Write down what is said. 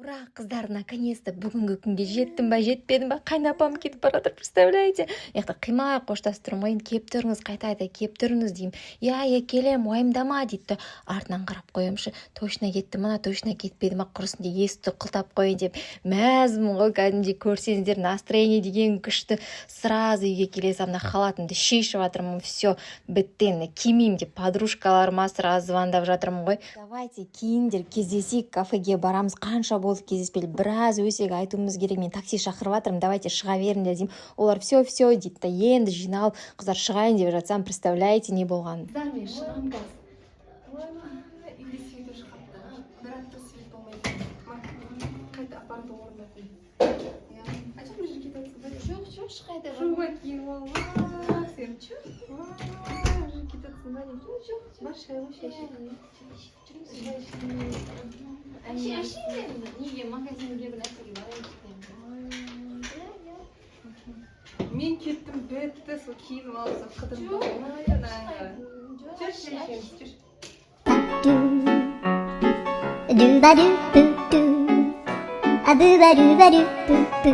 Ура, қыздар, наконец-то бүгінгі күнге жеттім ба, жетпедім ба, қайнапам кетіп баратыр, представляете? Яқта қимай қоштасып тұрмын ғой, енді кеп тұрыңыз, қайта кеп тұрыңыз деймін. Я келем, уайымдама дейді. Артынан қарап қоямшы, точно кетті ма, точно кетпеді ма, құрысын деп есікті қылтап қояйын деп мәзмін ғой, кәдімгідей көрсеңіздер, настроение деген күшті. Сразу үйге келе саламын, халатымды шешіп жатырмын, все, бітті енді, кимеймін деп подружкаларыма сразу звондап жатырмын ғой. Давайте киіндер, кездесейік, кафеге барамыз, қанша болды кездеспелі, біраз өсек айтуымыз керек, мен такси шақырып жатырмын, давайте шыға беріңдер деймін. Олар все дейді да, енді жиналып қыздар шығайын деп жатсам, представляете, не болған. Қыздар, мен шығам қазір. Үйде свет өшіп қапты. Бір апта свет болмайды. Қайта апарды орнына қой. Қашан бір жерге кетесің? Жоқ, шығайды. Шуба киіп алма. Сен чу? Уже кетесің ба? Жоқ. Бар шай ғой, шай. Неге магазинге бір нәрсеге барайын деп. Мен кеттім, бітті, сол киініп алып, қыдырып. Жүр. Do ba do do do, a do ba do ba do do do.